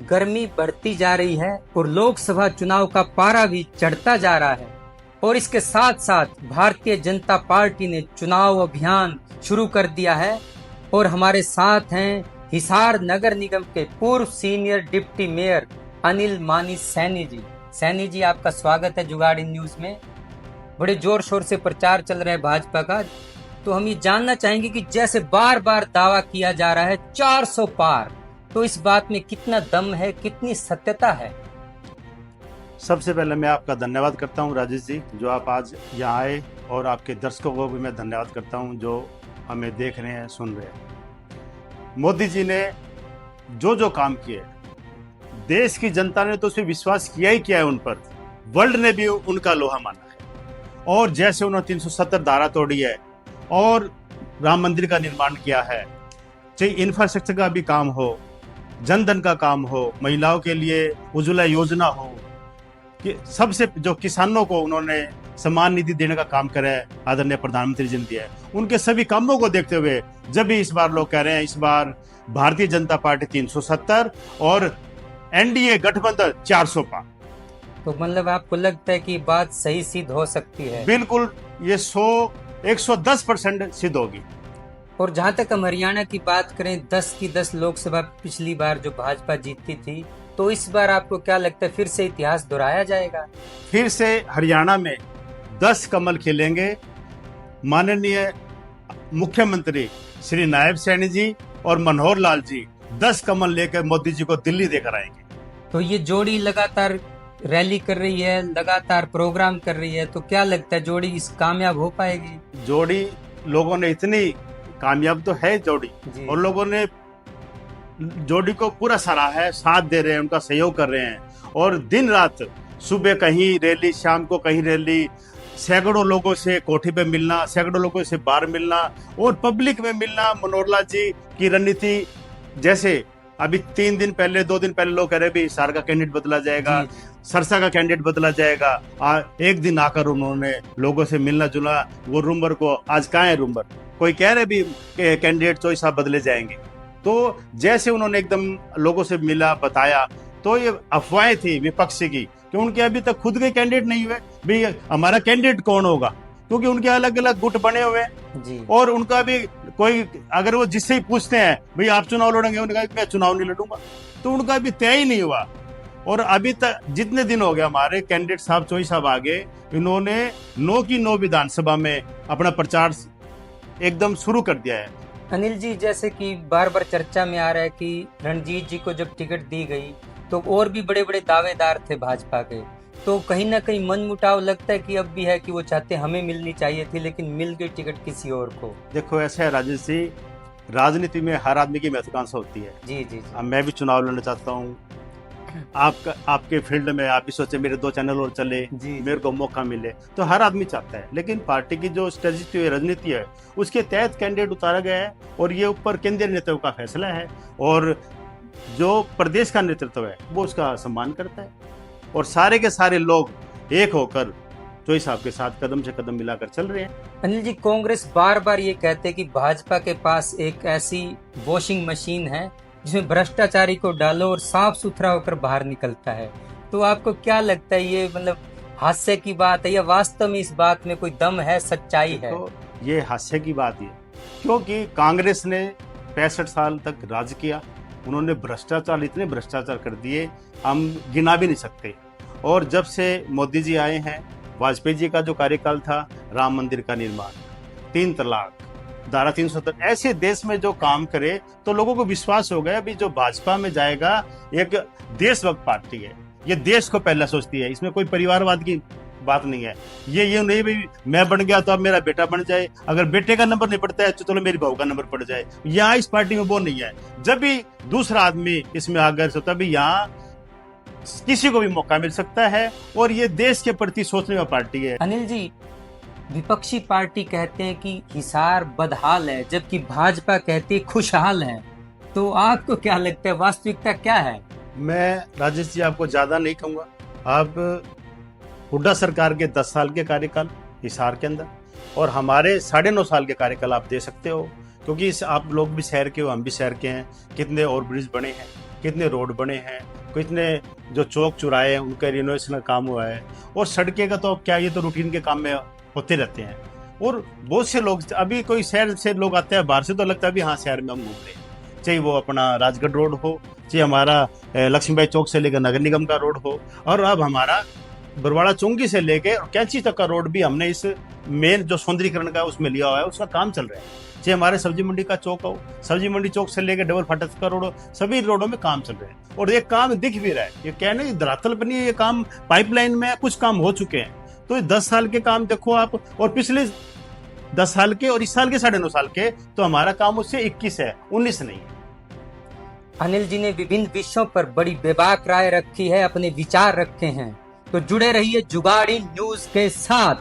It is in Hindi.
गर्मी बढ़ती जा रही है और लोकसभा चुनाव का पारा भी चढ़ता जा रहा है और इसके साथ साथ भारतीय जनता पार्टी ने चुनाव अभियान शुरू कर दिया है। और हमारे साथ हैं हिसार नगर निगम के पूर्व सीनियर डिप्टी मेयर अनिल मानी सैनी जी। सैनी जी, आपका स्वागत है जुगाड़ी न्यूज में। बड़े जोर शोर से प्रचार चल रहा है भाजपा का, तो हम ये जानना चाहेंगे कि जैसे बार बार दावा किया जा रहा है 400 पार, तो इस बात में कितना दम है, कितनी सत्यता है? सबसे पहले मैं आपका धन्यवाद करता हूं राजेश जी, जो आप आज यहाँ आए, और आपके दर्शकों को भी मैं धन्यवाद करता हूं जो हमें देख रहे हैं, सुन रहे हैं। मोदी जी ने जो जो काम किए, देश की जनता ने तो उस पर विश्वास किया ही किया है उन पर, वर्ल्ड ने भी उनका लोहा माना है। और जैसे उन्होंने 370 धारा तोड़ी है और राम मंदिर का निर्माण किया है, चाहे इंफ्रास्ट्रक्चर का भी काम हो, जनधन का काम हो, महिलाओं के लिए उज्ज्वला योजना हो, कि सबसे जो किसानों को उन्होंने सम्मान निधि देने का काम करा है, आदरणीय प्रधानमंत्री जी ने दिया है, उनके सभी कामों को देखते हुए जब भी इस बार लोग कह रहे हैं इस बार भारतीय जनता पार्टी 370 और एनडीए गठबंधन 400 पार, तो मतलब आपको लगता है कि बात सही सिद्ध हो सकती है? बिल्कुल, ये 110% सिद्ध होगी। और जहां तक हम हरियाणा की बात करें, 10 की 10 लोकसभा पिछली बार जो भाजपा जीती थी, तो इस बार आपको क्या लगता है फिर से इतिहास दोहराया जाएगा? फिर से हरियाणा में 10 कमल खिलेंगे। माननीय मुख्यमंत्री श्री नायब सैनी जी और मनोहर लाल जी 10 कमल लेकर मोदी जी को दिल्ली देकर आएंगे। तो ये जोड़ी लगातार रैली कर रही है, लगातार प्रोग्राम कर रही है, तो क्या लगता है जोड़ी इस कामयाब हो पाएगी? जोड़ी लोगों ने इतनी कामयाब तो है जोड़ी, और लोगों ने जोड़ी को पूरा सराहा है, साथ दे रहे हैं, उनका सहयोग कर रहे हैं। और दिन रात, सुबह कहीं रैली, शाम को कहीं रैली, सैकड़ों लोगों से कोठी पे मिलना, सैकड़ों लोगों से बाहर मिलना और पब्लिक में मिलना। मनोहर लाल जी की रणनीति, जैसे अभी 2 दिन पहले लोग कह रहे भी हिसार का कैंडिडेट बदला जाएगा, सरसा का कैंडिडेट बदला जाएगा। एक दिन आकर उन्होंने लोगों से मिलना जुला, वो रूमर को आज कहाँ है रूमर, कोई कह रहे भी कैंडिडेट चॉइस आप बदले जाएंगे। तो जैसे उन्होंने एकदम लोगों से मिला, बताया, तो ये अफवाहें थी विपक्ष की कि उनके अभी तक खुद के कैंडिडेट नहीं हुए, भी हमारा कैंडिडेट कौन होगा, क्योंकि उनके अलग अलग गुट बने हुए हैं। और उनका भी कोई, अगर वो जिससे ही पूछते हैं भाई आप चुनाव लड़ेंगे, उन्होंने कहा मैं चुनाव नहीं लड़ूंगा, तो उनका भी तय ही नहीं हुआ। और अभी तक जितने दिन हो गए हमारे कैंडिडेट साहब, चौधरी साहब आगे, इन्होंने 9 की 9 विधानसभा में अपना प्रचार एकदम शुरू कर दिया है। अनिल जी, जैसे कि बार बार चर्चा में आ रहा है कि रणजीत जी को जब टिकट दी गई तो और भी बड़े बड़े दावेदार थे भाजपा के, तो कहीं ना कहीं मनमुटाव लगता है कि अब भी है कि वो चाहते हमें मिलनी चाहिए थी लेकिन मिल गई टिकट किसी और को। देखो ऐसा है राजेश जी, राजनीति में हर आदमी की महत्वाकांक्षा होती है। जी। अब मैं भी चुनाव लड़ना चाहता हूँ, आपके फील्ड में आप भी सोचे मेरे 2 चैनल और चले, मेरे को मौका मिले, तो हर आदमी चाहता है। लेकिन पार्टी की जो स्ट्रेटेजी रणनीति है उसके तहत कैंडिडेट उतारा गया है, और ये ऊपर केंद्रीय नेतृत्व का फैसला है, और जो प्रदेश का नेतृत्व है वो उसका सम्मान करता है। और सारे के सारे लोग एक होकर चौधरी साहब के साथ कदम से कदम मिलाकर चल रहे हैं। अनिल जी, कांग्रेस बार बार ये कहते हैं कि भाजपा के पास एक ऐसी वॉशिंग मशीन है जिसमें भ्रष्टाचारी को डालो और साफ सुथरा होकर बाहर निकलता है, तो आपको क्या लगता है ये मतलब हास्य की बात है या वास्तव में इस बात में कोई दम है, सच्चाई है? तो ये हास्य की बात है, क्योंकि कांग्रेस ने 65 साल तक राज किया, उन्होंने भ्रष्टाचार, इतने भ्रष्टाचार कर दिए हम गिना भी नहीं सकते। और जब से मोदी जी आए हैं, वाजपेयी जी का जो कार्यकाल था, राम मंदिर का निर्माण, 3 तलाक, धारा 370, ऐसे देश में जो काम करे तो लोगों को विश्वास हो गया भी जो भाजपा में जाएगा एक देशभक्त पार्टी है, ये देश को पहला सोचती है, इसमें कोई परिवारवाद की बात नहीं है। ये नहीं भी मैं बन गया तो अब मेरा बेटा बन जाए, अगर बेटे का नंबर नहीं पड़ता है तो चलो मेरी बहू का नंबर पड़ जाए, यहाँ इस पार्टी में वो नहीं है। जब भी दूसरा आदमी इसमें आगे होता है, यहाँ किसी को भी मौका मिल सकता है, और ये देश के प्रति सोचने वाली पार्टी है। अनिल जी, विपक्षी पार्टी कहते हैं कि हिसार बदहाल है, जबकि भाजपा कहती है खुशहाल है, तो आपको क्या लगता है वास्तविकता क्या है? मैं राजेश जी आपको ज्यादा नहीं कहूंगा, आप हुड्डा सरकार के 10 साल के कार्यकाल हिसार के अंदर और हमारे 9.5 साल के कार्यकाल आप दे सकते हो, क्योंकि आप लोग भी शहर के हो, हम भी शहर के हैं, कितने और ब्रिज बने हैं, कितने रोड बने हैं, कितने जो चौक चौराहे हैं उनका रिनोवेशन का काम हुआ है। और सड़कें का तो अब क्या, ये तो रूटीन के काम में होते रहते हैं। और बहुत से लोग, अभी कोई शहर से लोग आते हैं बाहर से, तो लगता है भी हाँ शहर में हम घूम रहे हैं। चाहे वो अपना राजगढ़ रोड हो, चाहे हमारा लक्ष्मीबाई चौक से लेकर नगर निगम का रोड हो, और अब हमारा बरवाड़ा चौंकी से लेके कैंची तक का रोड भी हमने इस मेन जो सौंदर्यीकरण का उसमें लिया हुआ है, उसका काम चल रहा है। चाहे हमारे सब्जी मंडी का चौक हो, सब्जी मंडी चौक से लेकर डबल फाटक का रोड हो, सभी रोडों में काम चल रहे हैं। और ये काम दिख भी रहा है, ये कहने धरातल पर नहीं है, ये काम पाइपलाइन में कुछ काम हो चुके हैं। तो 10 साल के काम देखो आप, और पिछले 10 साल के और इस साल के 9.5 साल के, तो हमारा काम उससे 21 है, 19 नहीं है। अनिल जी ने विभिन्न विषयों पर बड़ी बेबाक राय रखी है, अपने विचार रखे हैं। तो जुड़े रहिए जुगाड़ी न्यूज के साथ।